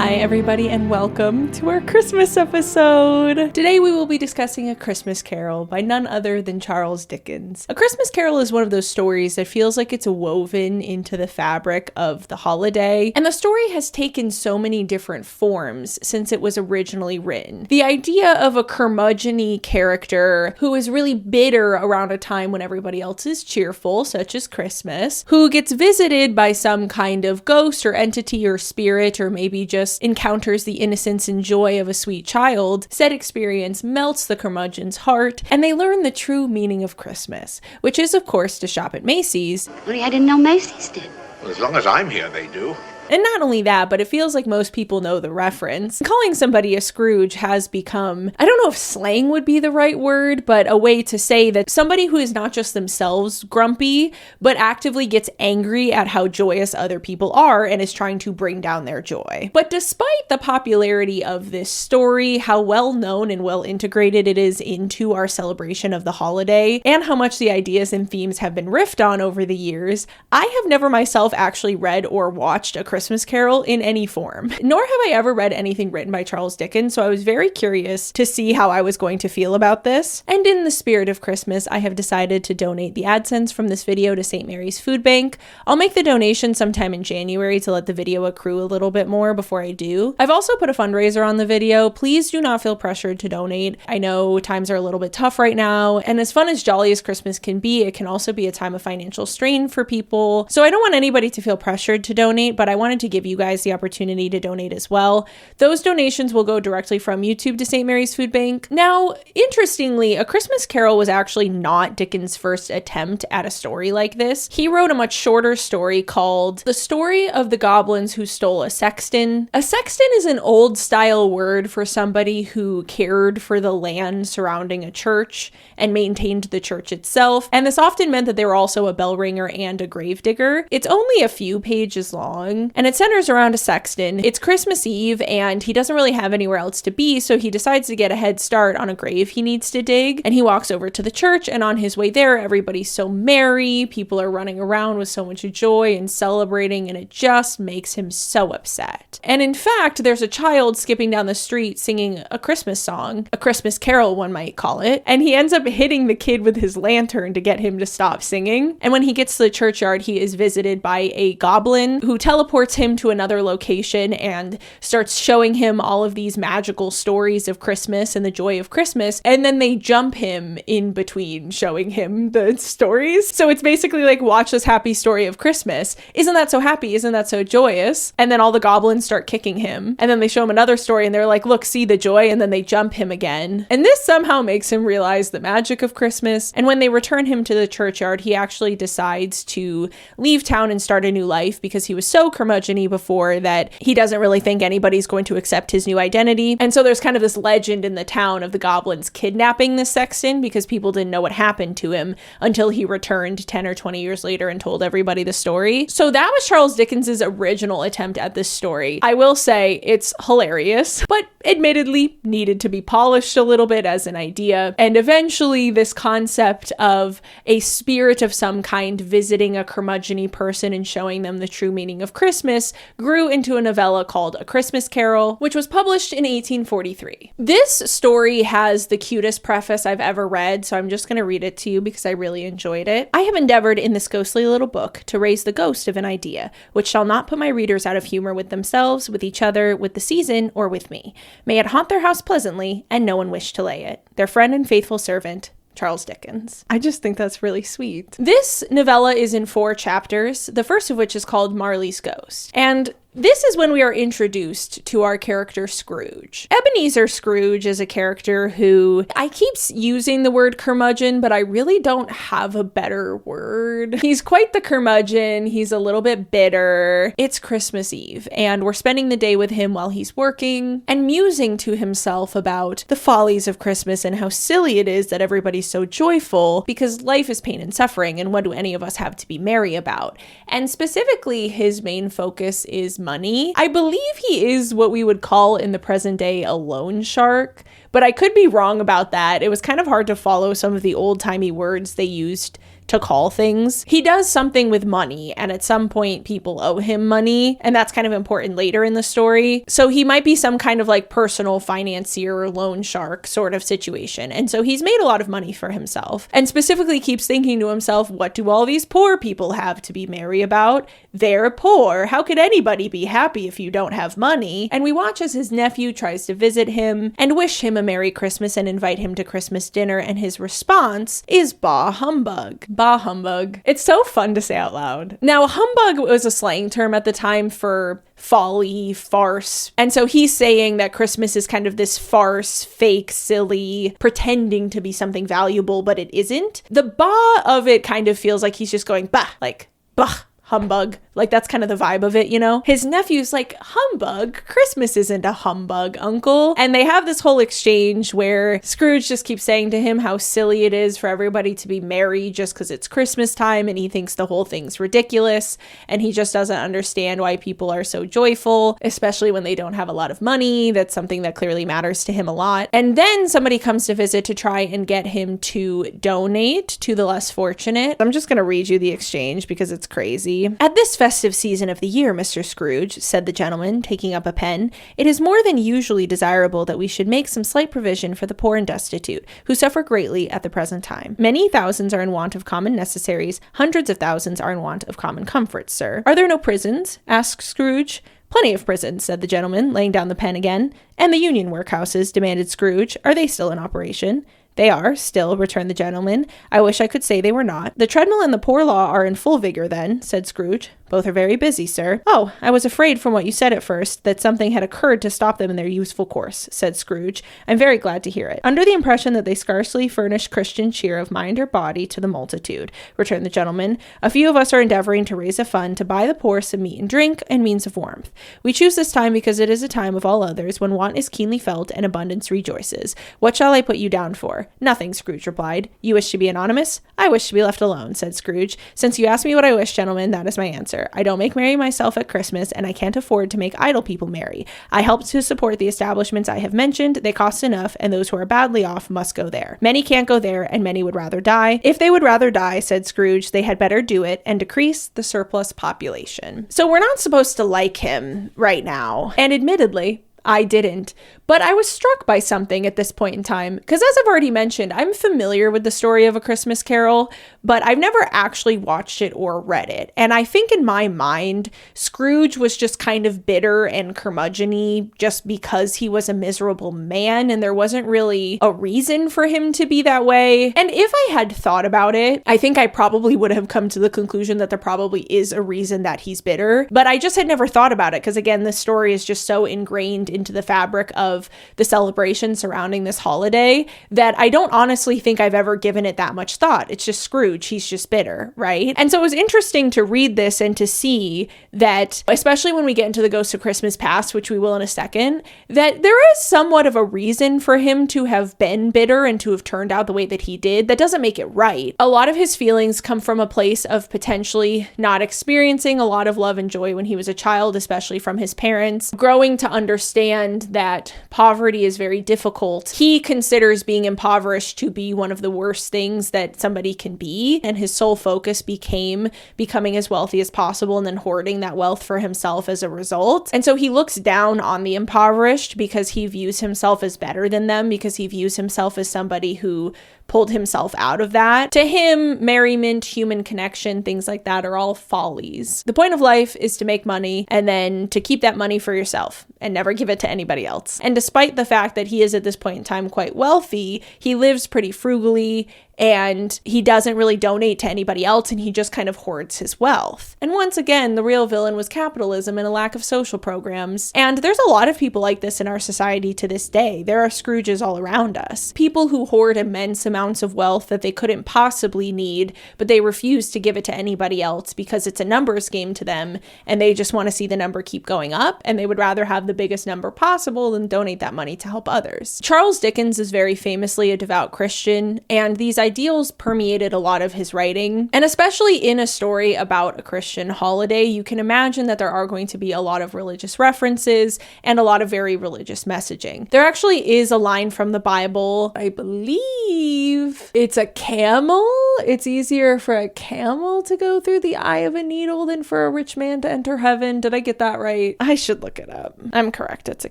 Hi everybody and welcome to our Christmas episode. Today we will be discussing A Christmas Carol by none other than Charles Dickens. A Christmas Carol is one of those stories that feels like it's woven into the fabric of the holiday, and the story has taken so many different forms since it was originally written. The idea of a curmudgeon-y character who is really bitter around a time when everybody else is cheerful, such as Christmas, who gets visited by some kind of ghost or entity or spirit, or maybe just encounters the innocence and joy of a sweet child. Said experience melts the curmudgeon's heart, and they learn the true meaning of Christmas, which is, of course, to shop at Macy's. Well, I didn't know Macy's did. Well, as long as I'm here, they do. And not only that, but it feels like most people know the reference. Calling somebody a Scrooge has become, I don't know if slang would be the right word, but a way to say that somebody who is not just themselves grumpy, but actively gets angry at how joyous other people are and is trying to bring down their joy. But despite the popularity of this story, how well known and well integrated it is into our celebration of the holiday, and how much the ideas and themes have been riffed on over the years, I have never myself actually read or watched A Christmas Carol in any form, nor have I ever read anything written by Charles Dickens, so I was very curious to see how I was going to feel about this. And in the spirit of Christmas, I have decided to donate the AdSense from this video to St. Mary's Food Bank. I'll make the donation sometime in January to let the video accrue a little bit more before I do. I've also put a fundraiser on the video. Please do not feel pressured to donate. I know times are a little bit tough right now, and as fun as jolly as Christmas can be, it can also be a time of financial strain for people. So I don't want anybody to feel pressured to donate, but I wanted to give you guys the opportunity to donate as well. Those donations will go directly from YouTube to St. Mary's Food Bank. Now, interestingly, A Christmas Carol was actually not Dickens' first attempt at a story like this. He wrote a much shorter story called The Story of the Goblins Who Stole a Sexton. A sexton is an old style word for somebody who cared for the land surrounding a church and maintained the church itself, and this often meant that they were also a bell ringer and a gravedigger. It's only a few pages long, and it centers around a sexton. It's Christmas Eve, and he doesn't really have anywhere else to be, so he decides to get a head start on a grave he needs to dig, and he walks over to the church, and on his way there, everybody's so merry, people are running around with so much joy and celebrating, and it just makes him so upset. And in fact, there's a child skipping down the street singing a Christmas song, a Christmas Carol one might call it, and he ends up hitting the kid with his lantern to get him to stop singing. And when he gets to the churchyard, he is visited by a goblin who teleports him to another location and starts showing him all of these magical stories of Christmas and the joy of Christmas, and then they jump him in between showing him the stories. So it's basically like, watch this happy story of Christmas. Isn't that so happy? Isn't that so joyous? And then all the goblins start kicking him, and then they show him another story and they're like, look, see the joy, and then they jump him again. And this somehow makes him realize the magic of Christmas, and when they return him to the churchyard, he actually decides to leave town and start a new life because he was so curmudgeon-y before that he doesn't really think anybody's going to accept his new identity. And so there's kind of this legend in the town of the goblins kidnapping the sexton because people didn't know what happened to him until he returned 10 or 20 years later and told everybody the story. So that was Charles Dickens's original attempt at this story. I will say it's hilarious, but admittedly needed to be polished a little bit as an idea. And eventually this concept of a spirit of some kind visiting a curmudgeon-y person and showing them the true meaning of Christmas grew into a novella called A Christmas Carol, which was published in 1843. This story has the cutest preface I've ever read, so I'm just going to read it to you because I really enjoyed it. I have endeavored in this ghostly little book to raise the ghost of an idea, which shall not put my readers out of humor with themselves, with each other, with the season, or with me. May it haunt their house pleasantly, and no one wish to lay it. Their friend and faithful servant, Charles Dickens. I just think that's really sweet. This novella is in 4 chapters, the first of which is called Marley's Ghost. And this is when we are introduced to our character Scrooge. Ebenezer Scrooge is a character who, I keep using the word curmudgeon, but I really don't have a better word. He's quite the curmudgeon. He's a little bit bitter. It's Christmas Eve, and we're spending the day with him while he's working and musing to himself about the follies of Christmas and how silly it is that everybody's so joyful because life is pain and suffering, and what do any of us have to be merry about? And specifically, his main focus is money. I believe he is what we would call in the present day a loan shark, but I could be wrong about that. It was kind of hard to follow some of the old-timey words they used to call things. He does something with money, and at some point people owe him money, and that's kind of important later in the story. So he might be some kind of like personal financier or loan shark sort of situation. And so he's made a lot of money for himself, and specifically keeps thinking to himself, what do all these poor people have to be merry about? They're poor. How could anybody be happy if you don't have money? And we watch as his nephew tries to visit him and wish him a Merry Christmas and invite him to Christmas dinner, and his response is bah humbug. Bah humbug. It's so fun to say out loud. Now, humbug was a slang term at the time for folly, farce. And so he's saying that Christmas is kind of this farce, fake, silly, pretending to be something valuable, but it isn't. The bah of it kind of feels like he's just going bah, like bah, humbug. Like that's kind of the vibe of it, you know? His nephew's like, humbug? Christmas isn't a humbug, uncle. And they have this whole exchange where Scrooge just keeps saying to him how silly it is for everybody to be merry just because it's Christmas time, and he thinks the whole thing's ridiculous, and he just doesn't understand why people are so joyful, especially when they don't have a lot of money. That's something that clearly matters to him a lot. And then somebody comes to visit to try and get him to donate to the less fortunate. I'm just going to read you the exchange because it's crazy. At this festive season of the year, Mr. Scrooge, said the gentleman, taking up a pen, it is more than usually desirable that we should make some slight provision for the poor and destitute, who suffer greatly at the present time. Many thousands are in want of common necessaries, hundreds of thousands are in want of common comforts, sir. Are there no prisons? Asked Scrooge. Plenty of prisons, said the gentleman, laying down the pen again. And the union workhouses, demanded Scrooge. Are they still in operation? They are, still, returned the gentleman. I wish I could say they were not. The treadmill and the poor law are in full vigor, then, said Scrooge. Both are very busy, sir. Oh, I was afraid from what you said at first that something had occurred to stop them in their useful course, said Scrooge. I'm very glad to hear it. Under the impression that they scarcely furnish Christian cheer of mind or body to the multitude, returned the gentleman, a few of us are endeavoring to raise a fund to buy the poor some meat and drink and means of warmth. We choose this time because it is a time of all others when want is keenly felt and abundance rejoices. What shall I put you down for? Nothing, Scrooge replied. You wish to be anonymous? I wish to be left alone, said Scrooge. Since you ask me what I wish, gentlemen, that is my answer. I don't make merry myself at Christmas, and I can't afford to make idle people merry. I help to support the establishments I have mentioned. They cost enough, and those who are badly off must go there. Many can't go there, and many would rather die. If they would rather die, said Scrooge, they had better do it and decrease the surplus population. So we're not supposed to like him right now. And admittedly, I didn't. But I was struck by something at this point in time, because as I've already mentioned, I'm familiar with the story of A Christmas Carol, but I've never actually watched it or read it. And I think in my mind, Scrooge was just kind of bitter and curmudgeon-y just because he was a miserable man, and there wasn't really a reason for him to be that way. And if I had thought about it, I think I probably would have come to the conclusion that there probably is a reason that he's bitter, but I just had never thought about it, because again, this story is just so ingrained into the fabric of the celebration surrounding this holiday that I don't honestly think I've ever given it that much thought. It's just Scrooge. He's just bitter, right? And so it was interesting to read this and to see that, especially when we get into the Ghost of Christmas Past, which we will in a second, that there is somewhat of a reason for him to have been bitter and to have turned out the way that he did. That doesn't make it right. A lot of his feelings come from a place of potentially not experiencing a lot of love and joy when he was a child, especially from his parents, growing to understand that poverty is very difficult. He considers being impoverished to be one of the worst things that somebody can be, and his sole focus became becoming as wealthy as possible and then hoarding that wealth for himself as a result. And so he looks down on the impoverished because he views himself as better than them, because he views himself as somebody who pulled himself out of that. To him, merriment, human connection, things like that are all follies. The point of life is to make money and then to keep that money for yourself and never give it to anybody else. And despite the fact that he is at this point in time quite wealthy, he lives pretty frugally and he doesn't really donate to anybody else, and he just kind of hoards his wealth. And once again, the real villain was capitalism and a lack of social programs. And there's a lot of people like this in our society to this day. There are Scrooges all around us. People who hoard immense amounts of wealth that they couldn't possibly need, but they refuse to give it to anybody else because it's a numbers game to them, and they just want to see the number keep going up, and they would rather have the biggest number possible than donate that money to help others. Charles Dickens is very famously a devout Christian, and these ideals permeated a lot of his writing. And especially in a story about a Christian holiday, you can imagine that there are going to be a lot of religious references and a lot of very religious messaging. There actually is a line from the Bible, I believe it's a camel It's easier for a camel to go through the eye of a needle than for a rich man to enter heaven. Did I get that right? I should look it up. I'm correct. It's a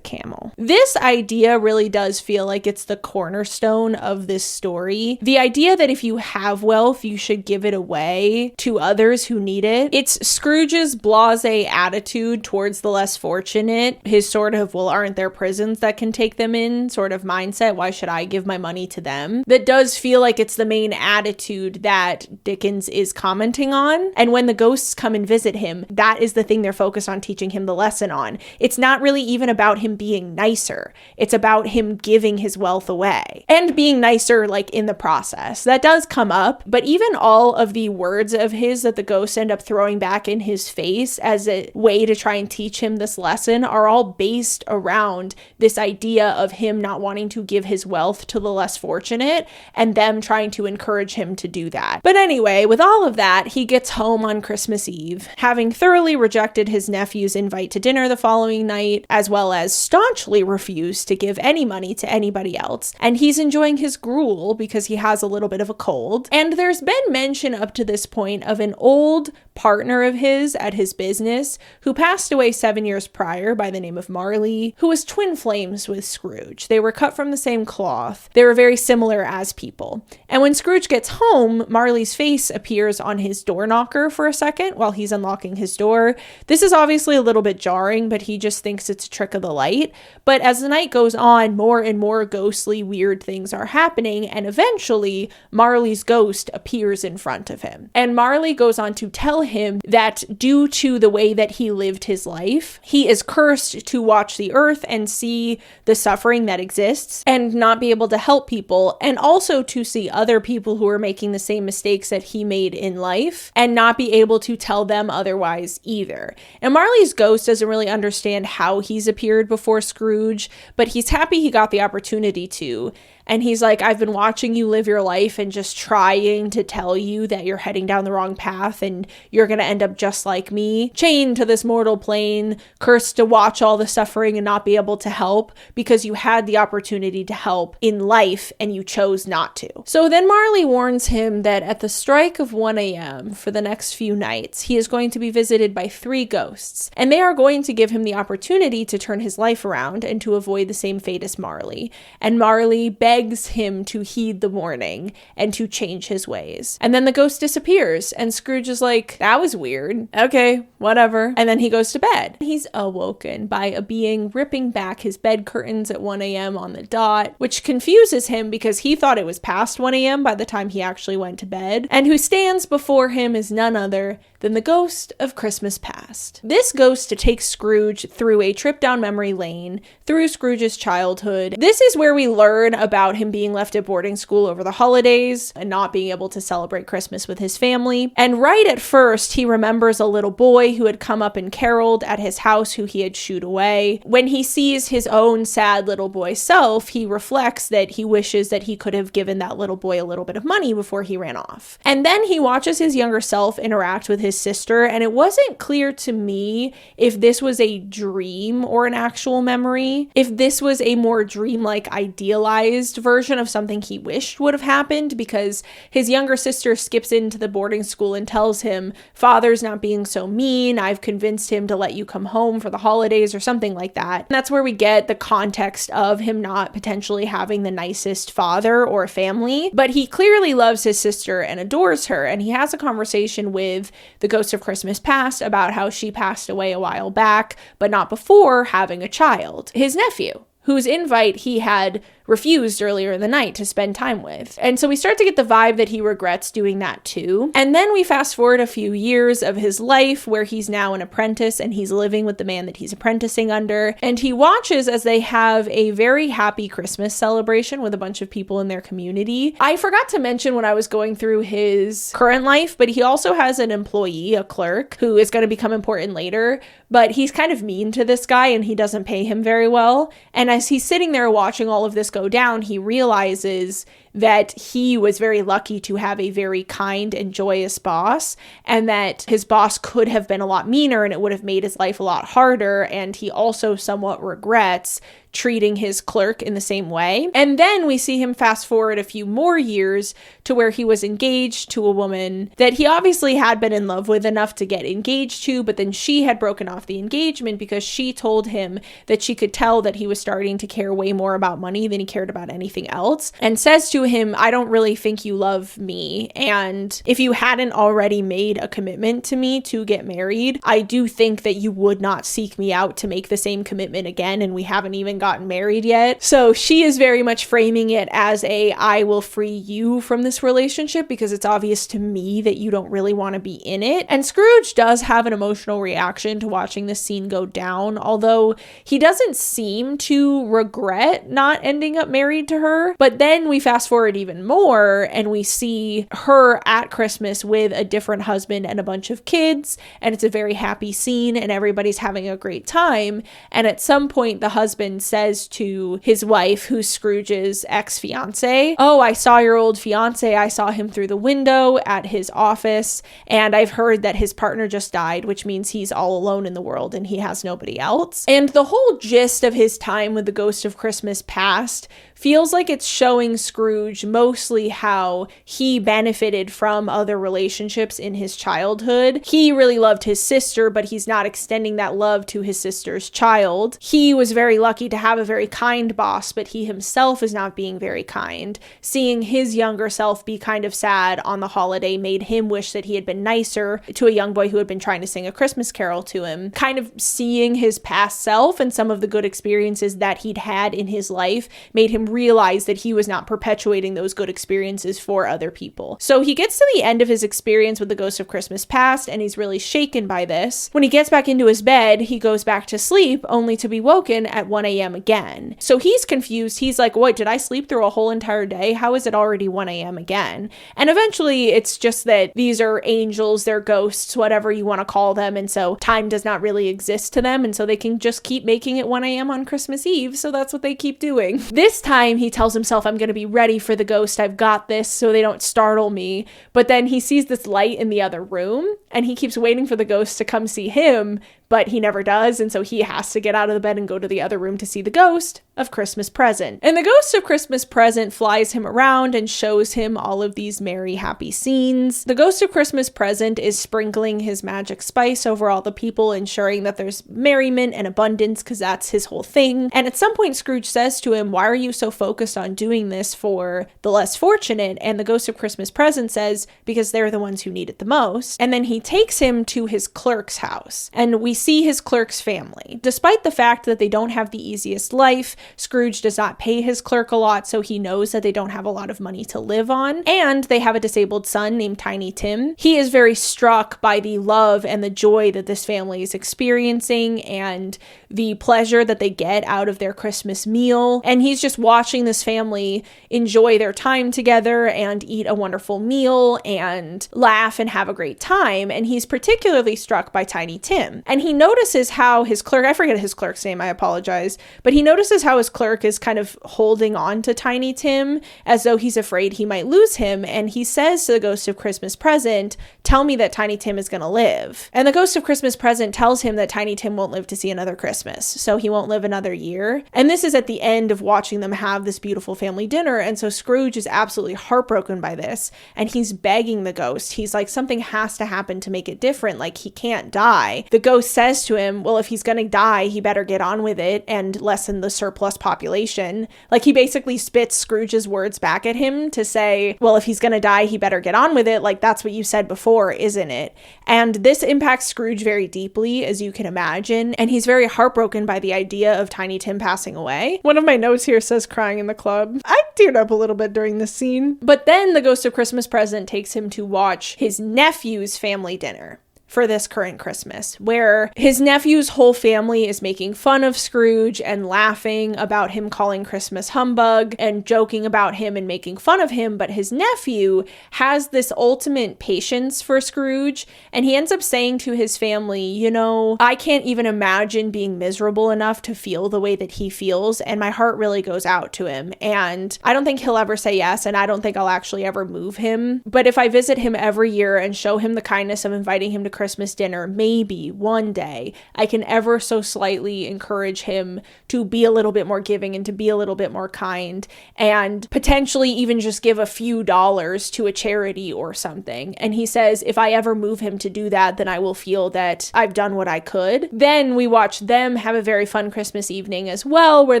camel. This idea really does feel like it's the cornerstone of this story. The idea that if you have wealth, you should give it away to others who need it. It's Scrooge's blasé attitude towards the less fortunate, his sort of, well, aren't there prisons that can take them in sort of mindset. Why should I give my money to them? That does feel like it's the main attitude that Dickens is commenting on. And when the ghosts come and visit him, that is the thing they're focused on teaching him the lesson on. It's not really even about him being nicer. It's about him giving his wealth away and being nicer, like, in the process. That does come up, but even all of the words of his that the ghosts end up throwing back in his face as a way to try and teach him this lesson are all based around this idea of him not wanting to give his wealth to the less fortunate and them trying to encourage him to do that. But anyway, with all of that, he gets home on Christmas Eve, having thoroughly rejected his nephew's invite to dinner the following night, as well as staunchly refused to give any money to anybody else. And he's enjoying his gruel because he has a little bit of a cold. And there's been mention up to this point of an old partner of his at his business who passed away 7 years prior by the name of Marley, who was twin flames with Scrooge. They were cut from the same cloth. They were very similar as people. And when Scrooge gets home, Marley's face appears on his door knocker for a second while he's unlocking his door. This is obviously a little bit jarring, but he just thinks it's a trick of the light. But as the night goes on, more and more ghostly, weird things are happening, and eventually Marley's ghost appears in front of him. And Marley goes on to tell him that due to the way that he lived his life, he is cursed to watch the earth and see the suffering that exists and not be able to help people, and also to see other people who are making the same mistakes that he made in life and not be able to tell them otherwise either. And Marley's ghost doesn't really understand how he's appeared before Scrooge, but he's happy he got the opportunity to. And he's like, I've been watching you live your life and just trying to tell you that you're heading down the wrong path and you're going to end up just like me, chained to this mortal plane, cursed to watch all the suffering and not be able to help because you had the opportunity to help in life and you chose not to. So then Marley warns him that at the strike of 1 a.m. for the next few nights, he is going to be visited by 3 ghosts, and they are going to give him the opportunity to turn his life around and to avoid the same fate as Marley. And Marley begs him to heed the warning and to change his ways. And then the ghost disappears, and Scrooge is like, that was weird. Okay, whatever. And then he goes to bed. He's awoken by a being ripping back his bed curtains at 1 a.m. on the dot, which confuses him because he thought it was past 1 a.m. by the time he actually went to bed. And who stands before him is none other than the ghost of Christmas past. This ghost takes Scrooge through a trip down memory lane, through Scrooge's childhood. This is where we learn about him being left at boarding school over the holidays and not being able to celebrate Christmas with his family. And right at first, he remembers a little boy who had come up and caroled at his house who he had shooed away. When he sees his own sad little boy self, he reflects that he wishes that he could have given that little boy a little bit of money before he ran off. And then he watches his younger self interact with his sister, and it wasn't clear to me if this was a dream or an actual memory, if this was a more dreamlike, idealized version of something he wished would have happened, because his younger sister skips into the boarding school and tells him, Father's not being so mean, I've convinced him to let you come home for the holidays, or something like that. And that's where we get the context of him not potentially having the nicest father or family, but he clearly loves his sister and adores her, and he has a conversation with the ghost of Christmas past about how she passed away a while back, but not before having a child, his nephew, whose invite he had refused earlier in the night to spend time with. And so we start to get the vibe that he regrets doing that too. And then we fast forward a few years of his life where he's now an apprentice and he's living with the man that he's apprenticing under. And he watches as they have a very happy Christmas celebration with a bunch of people in their community. I forgot to mention when I was going through his current life, but he also has an employee, a clerk, who is going to become important later. But he's kind of mean to this guy and he doesn't pay him very well. And as he's sitting there watching all of this go down, he realizes that he was very lucky to have a very kind and joyous boss, and that his boss could have been a lot meaner and it would have made his life a lot harder. And he also somewhat regrets treating his clerk in the same way. And then we see him fast forward a few more years to where he was engaged to a woman that he obviously had been in love with enough to get engaged to, but then she had broken off the engagement because she told him that she could tell that he was starting to care way more about money than he cared about anything else, and says to him, I don't really think you love me, and if you hadn't already made a commitment to me to get married, I do think that you would not seek me out to make the same commitment again, and we haven't even gotten married yet. So she is very much framing it as I will free you from this relationship because it's obvious to me that you don't really want to be in it. And Scrooge does have an emotional reaction to watching this scene go down, although he doesn't seem to regret not ending up married to her. But then we fast forward even more and we see her at Christmas with a different husband and a bunch of kids, and it's a very happy scene and everybody's having a great time. And at some point the husband says to his wife, who's Scrooge's ex-fiance, oh, I saw your old fiance. I saw him through the window at his office, and I've heard that his partner just died, which means he's all alone in the world and he has nobody else. And the whole gist of his time with the Ghost of Christmas Past feels like it's showing Scrooge mostly how he benefited from other relationships in his childhood. He really loved his sister, but he's not extending that love to his sister's child. He was very lucky to have a very kind boss, but he himself is not being very kind. Seeing his younger self be kind of sad on the holiday made him wish that he had been nicer to a young boy who had been trying to sing a Christmas carol to him. Kind of seeing his past self and some of the good experiences that he'd had in his life made him realize that he was not perpetuating those good experiences for other people. So he gets to the end of his experience with the Ghost of Christmas Past, and he's really shaken by this. When he gets back into his bed, he goes back to sleep only to be woken at 1 a.m. again. So he's confused. He's like, what, did I sleep through a whole entire day? How is it already 1 a.m. again? And eventually it's just that these are angels, they're ghosts, whatever you want to call them. And so time does not really exist to them. And so they can just keep making it 1 a.m. on Christmas Eve. So that's what they keep doing. This time he tells himself, I'm going to be ready for the ghost. I've got this so they don't startle me. But then he sees this light in the other room and he keeps waiting for the ghost to come see him, but he never does. And so he has to get out of the bed and go to the other room to see the ghost of Christmas Present. And the Ghost of Christmas Present flies him around and shows him all of these merry, happy scenes. The Ghost of Christmas Present is sprinkling his magic spice over all the people, ensuring that there's merriment and abundance, because that's his whole thing. And at some point, Scrooge says to him, why are you so focused on doing this for the less fortunate? And the Ghost of Christmas Present says, because they're the ones who need it the most. And then he takes him to his clerk's house, and we see his clerk's family. Despite the fact that they don't have the easiest life, Scrooge does not pay his clerk a lot, so he knows that they don't have a lot of money to live on, and they have a disabled son named Tiny Tim. He is very struck by the love and the joy that this family is experiencing and the pleasure that they get out of their Christmas meal, and he's just watching this family enjoy their time together and eat a wonderful meal and laugh and have a great time, and he's particularly struck by Tiny Tim. And he notices how his clerk, I forget his clerk's name, I apologize, but he notices how his clerk is kind of holding on to Tiny Tim as though he's afraid he might lose him, and he says to the Ghost of Christmas Present, tell me that Tiny Tim is going to live. And the Ghost of Christmas Present tells him that Tiny Tim won't live to see another Christmas, so he won't live another year. And this is at the end of watching them have this beautiful family dinner, and so Scrooge is absolutely heartbroken by this, and he's begging the ghost. He's like, something has to happen to make it different, like he can't die. The ghost says to him, well, if he's gonna die, he better get on with it and lessen the surplus population. Like, he basically spits Scrooge's words back at him to say, well, if he's gonna die, he better get on with it. Like, that's what you said before, isn't it? And this impacts Scrooge very deeply, as you can imagine, and he's very heartbroken by the idea of Tiny Tim passing away. One of my notes here says crying in the club. I teared up a little bit during this scene. But then the Ghost of Christmas Present takes him to watch his nephew's family dinner. for this current Christmas, where his nephew's whole family is making fun of Scrooge and laughing about him calling Christmas humbug and joking about him and making fun of him. But his nephew has this ultimate patience for Scrooge, and he ends up saying to his family, you know, I can't even imagine being miserable enough to feel the way that he feels, and my heart really goes out to him. And I don't think he'll ever say yes, and I don't think I'll actually ever move him. But if I visit him every year and show him the kindness of inviting him to Christmas dinner, maybe one day I can ever so slightly encourage him to be a little bit more giving and to be a little bit more kind, and potentially even just give a few dollars to a charity or something. And he says, if I ever move him to do that, then I will feel that I've done what I could. Then we watch them have a very fun Christmas evening as well, where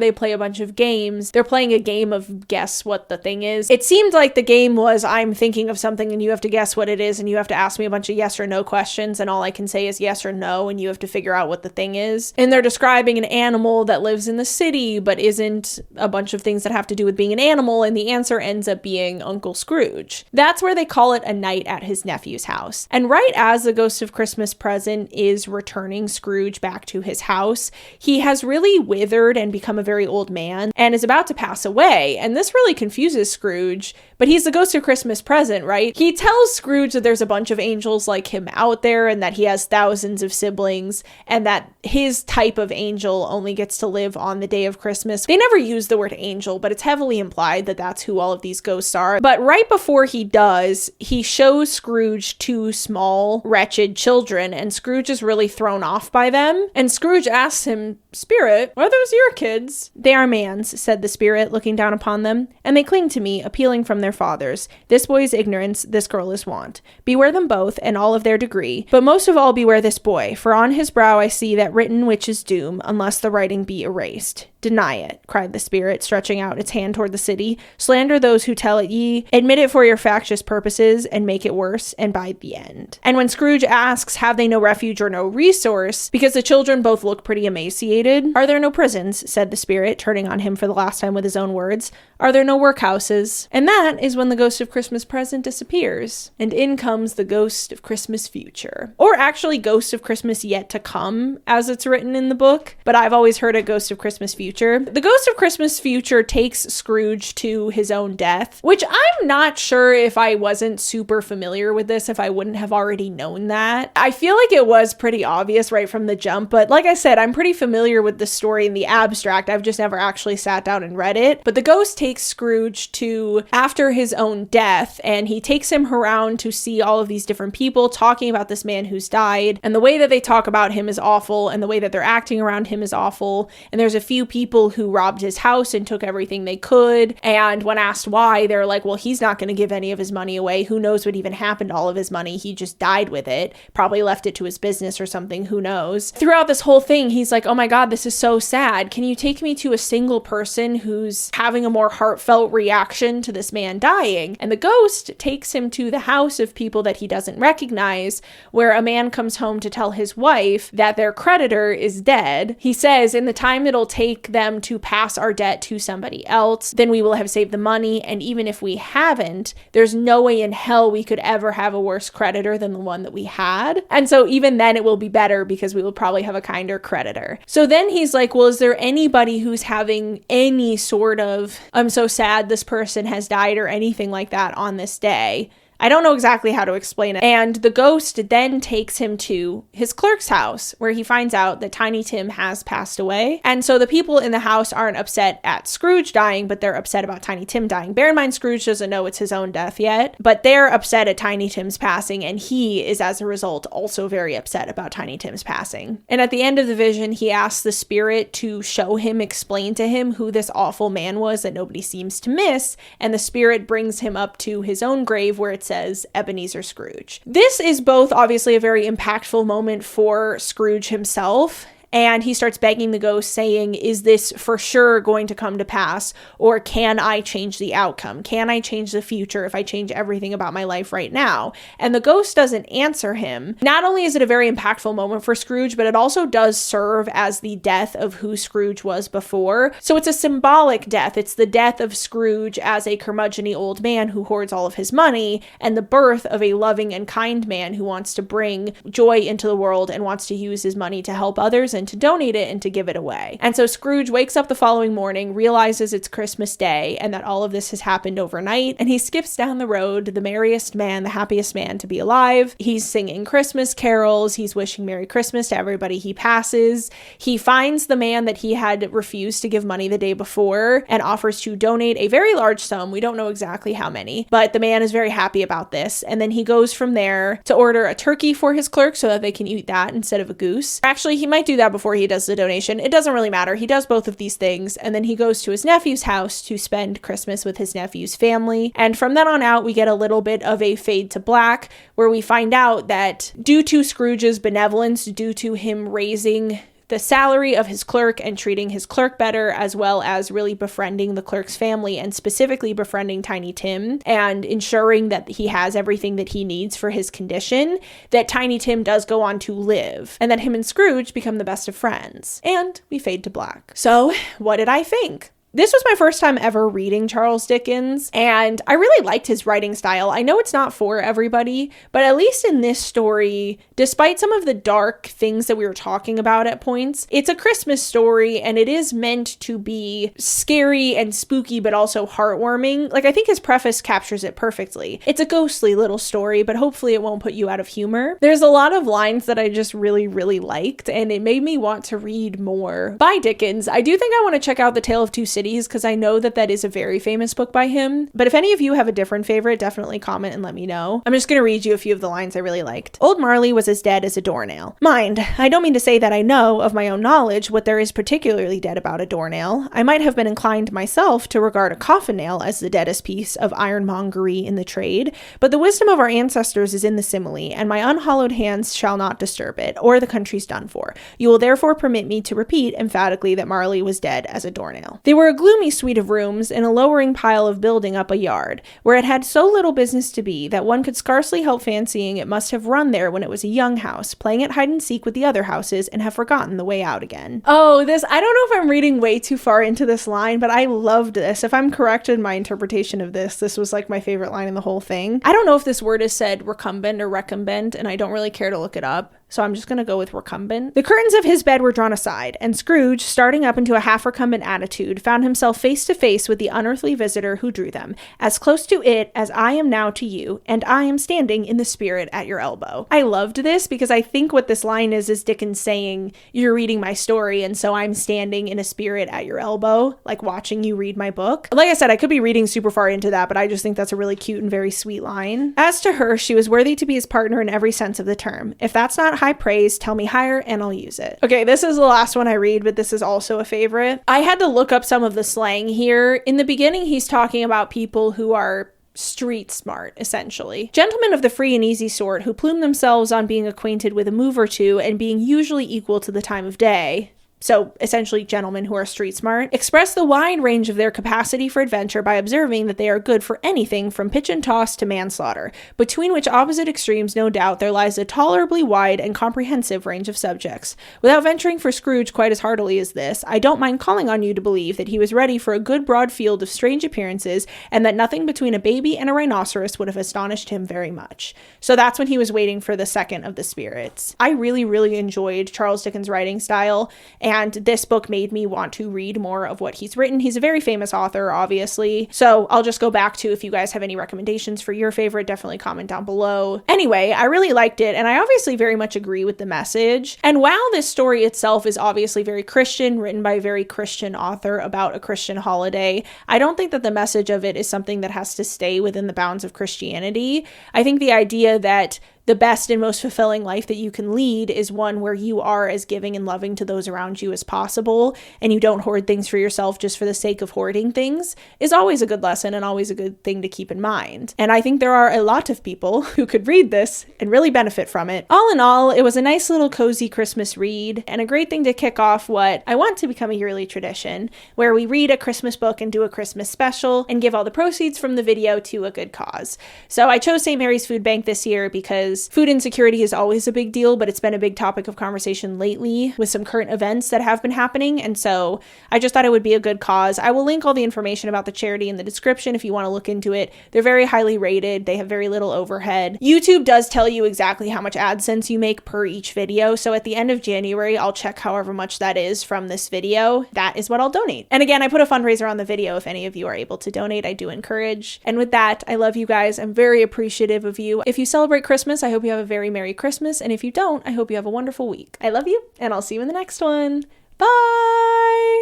they play a bunch of games. They're playing a game of guess what the thing is. It seemed like the game was, I'm thinking of something and you have to guess what it is, and you have to ask me a bunch of yes or no questions, and all I can say is yes or no, and you have to figure out what the thing is. And they're describing an animal that lives in the city but isn't a bunch of things that have to do with being an animal, and the answer ends up being Uncle Scrooge. That's where they call it a night at his nephew's house. And right as the Ghost of Christmas Present is returning Scrooge back to his house, he has really withered and become a very old man and is about to pass away. And this really confuses Scrooge, but he's the Ghost of Christmas Present, right? He tells Scrooge that there's a bunch of angels like him out there and that he has thousands of siblings and that his type of angel only gets to live on the day of Christmas. They never use the word angel, but it's heavily implied that that's who all of these ghosts are. But right before he does, he shows Scrooge two small, wretched children, and Scrooge is really thrown off by them. And Scrooge asks him, Spirit, are those your kids? They are man's, said the spirit, looking down upon them, and they cling to me, appealing from their fathers. This boy is ignorance, this girl is want. Beware them both, and all of their degree, but most of all beware this boy, for on his brow I see that written which is doom, unless the writing be erased. Deny it, cried the spirit, stretching out its hand toward the city. Slander those who tell it ye, admit it for your factious purposes, and make it worse, and bide the end. And when Scrooge asks, have they no refuge or no resource, because the children both look pretty emaciated, are there no prisons, said the spirit, turning on him for the last time with his own words. Are there no workhouses? And that is when the Ghost of Christmas Present disappears, and in comes the Ghost of Christmas Future. Or actually Ghost of Christmas Yet to Come, as it's written in the book, but I've always heard it Ghost of Christmas Future. The Ghost of Christmas Future takes Scrooge to his own death, which I'm not sure if I wasn't super familiar with this, if I wouldn't have already known that. I feel like it was pretty obvious right from the jump, but like I said, I'm pretty familiar with the story in the abstract. I've just never actually sat down and read it. But the ghost takes Scrooge to after his own death, and he takes him around to see all of these different people talking about this man who's died, and the way that they talk about him is awful, and the way that they're acting around him is awful. And there's a few people who robbed his house and took everything they could, and when asked why, they're like, well, he's not going to give any of his money away. Who knows what even happened to all of his money? He just died with it, probably left it to his business or something, who knows. Throughout this whole thing, he's like, oh my god, this is so sad. Can you take me to a single person who's having a more heartfelt reaction to this man dying? And the ghost takes him to the house of people that he doesn't recognize, where a man comes home to tell his wife that their creditor is dead. He says, in the time it'll take them to pass our debt to somebody else, then we will have saved the money, and even if we haven't, there's no way in hell we could ever have a worse creditor than the one that we had. And so even then it will be better because we will probably have a kinder creditor. So then he's like, well, is there anybody who's having any sort of, I'm so sad this person has died or anything like that on this day? I don't know exactly how to explain it. And the ghost then takes him to his clerk's house, where he finds out that Tiny Tim has passed away. And so the people in the house aren't upset at Scrooge dying, but they're upset about Tiny Tim dying. Bear in mind, Scrooge doesn't know it's his own death yet, but they're upset at Tiny Tim's passing, and he is, as a result, also very upset about Tiny Tim's passing. And at the end of the vision, he asks the spirit to show him, explain to him who this awful man was that nobody seems to miss, and the spirit brings him up to his own grave, where it says Ebenezer Scrooge. This is both obviously a very impactful moment for Scrooge himself, and he starts begging the ghost, saying, is this for sure going to come to pass? Or can I change the outcome? Can I change the future if I change everything about my life right now? And the ghost doesn't answer him. Not only is it a very impactful moment for Scrooge, but it also does serve as the death of who Scrooge was before. So it's a symbolic death. It's the death of Scrooge as a curmudgeon-y old man who hoards all of his money, and the birth of a loving and kind man who wants to bring joy into the world and wants to use his money to help others and to donate it and to give it away. And so Scrooge wakes up the following morning, realizes it's Christmas Day and that all of this has happened overnight, and he skips down the road, the merriest man, the happiest man to be alive. He's singing Christmas carols. He's wishing Merry Christmas to everybody he passes. He finds the man that he had refused to give money the day before and offers to donate a very large sum. We don't know exactly how many, but the man is very happy about this. And then he goes from there to order a turkey for his clerk so that they can eat that instead of a goose. Actually, he might do that before he does the donation. It doesn't really matter. He does both of these things. And then he goes to his nephew's house to spend Christmas with his nephew's family. And from then on out, we get a little bit of a fade to black where we find out that due to Scrooge's benevolence, due to him raising the salary of his clerk and treating his clerk better, as well as really befriending the clerk's family and specifically befriending Tiny Tim and ensuring that he has everything that he needs for his condition, that Tiny Tim does go on to live, and that him and Scrooge become the best of friends. And we fade to black. So what did I think? This was my first time ever reading Charles Dickens, and I really liked his writing style. I know it's not for everybody, but at least in this story, despite some of the dark things that we were talking about at points, it's a Christmas story, and it is meant to be scary and spooky, but also heartwarming. Like, I think his preface captures it perfectly. It's a ghostly little story, but hopefully it won't put you out of humor. There's a lot of lines that I just really, really liked, and it made me want to read more by Dickens. I do think I want to check out The Tale of Two Cities, because I know that that is a very famous book by him. But if any of you have a different favorite, definitely comment and let me know. I'm just going to read you a few of the lines I really liked. Old Marley was as dead as a doornail. Mind, I don't mean to say that I know of my own knowledge what there is particularly dead about a doornail. I might have been inclined myself to regard a coffin nail as the deadest piece of ironmongery in the trade, but the wisdom of our ancestors is in the simile, and my unhallowed hands shall not disturb it, or the country's done for. You will therefore permit me to repeat emphatically that Marley was dead as a doornail. They were a gloomy suite of rooms in a lowering pile of building up a yard, where it had so little business to be that one could scarcely help fancying it must have run there when it was a young house, playing at hide and seek with the other houses, and have forgotten the way out again. Oh, I don't know if I'm reading way too far into this line, but I loved this. If I'm correct in my interpretation of this was like my favorite line in the whole thing. I don't know if this word is said recumbent or recumbent, and I don't really care to look it up, so I'm just going to go with recumbent. The curtains of his bed were drawn aside, and Scrooge, starting up into a half-recumbent attitude, found himself face to face with the unearthly visitor who drew them, as close to it as I am now to you, and I am standing in the spirit at your elbow. I loved this because I think what this line is Dickens saying, you're reading my story, and so I'm standing in a spirit at your elbow, like watching you read my book. Like I said, I could be reading super far into that, but I just think that's a really cute and very sweet line. As to her, she was worthy to be his partner in every sense of the term. If that's not high praise, tell me higher and I'll use it. Okay, this is the last one I read, but this is also a favorite. I had to look up some of the slang here. In the beginning, he's talking about people who are street smart, essentially. Gentlemen of the free and easy sort who plume themselves on being acquainted with a move or two and being usually equal to the time of day. So essentially gentlemen who are street smart, express the wide range of their capacity for adventure by observing that they are good for anything from pitch and toss to manslaughter, between which opposite extremes, no doubt, there lies a tolerably wide and comprehensive range of subjects. Without venturing for Scrooge quite as heartily as this, I don't mind calling on you to believe that he was ready for a good broad field of strange appearances, and that nothing between a baby and a rhinoceros would have astonished him very much. So that's when he was waiting for the second of the spirits. I really, really enjoyed Charles Dickens' writing style, and this book made me want to read more of what he's written. He's a very famous author, obviously. So I'll just go back to, if you guys have any recommendations for your favorite, definitely comment down below. Anyway, I really liked it, and I obviously very much agree with the message. And while this story itself is obviously very Christian, written by a very Christian author about a Christian holiday, I don't think that the message of it is something that has to stay within the bounds of Christianity. I think the idea that the best and most fulfilling life that you can lead is one where you are as giving and loving to those around you as possible, and you don't hoard things for yourself just for the sake of hoarding things, is always a good lesson and always a good thing to keep in mind. And I think there are a lot of people who could read this and really benefit from it. All in all, it was a nice little cozy Christmas read and a great thing to kick off what I want to become a yearly tradition, where we read a Christmas book and do a Christmas special and give all the proceeds from the video to a good cause. So I chose St. Mary's Food Bank this year because food insecurity is always a big deal, but it's been a big topic of conversation lately with some current events that have been happening, and so I just thought it would be a good cause. I will link all the information about the charity in the description if you want to look into it. They're very highly rated. They have very little overhead. YouTube does tell you exactly how much AdSense you make per each video, so at the end of January, I'll check however much that is from this video. That is what I'll donate. And again, I put a fundraiser on the video if any of you are able to donate. I do encourage. And with that, I love you guys. I'm very appreciative of you. If you celebrate Christmas, I hope you have a very Merry Christmas. And if you don't, I hope you have a wonderful week. I love you, and I'll see you in the next one. Bye!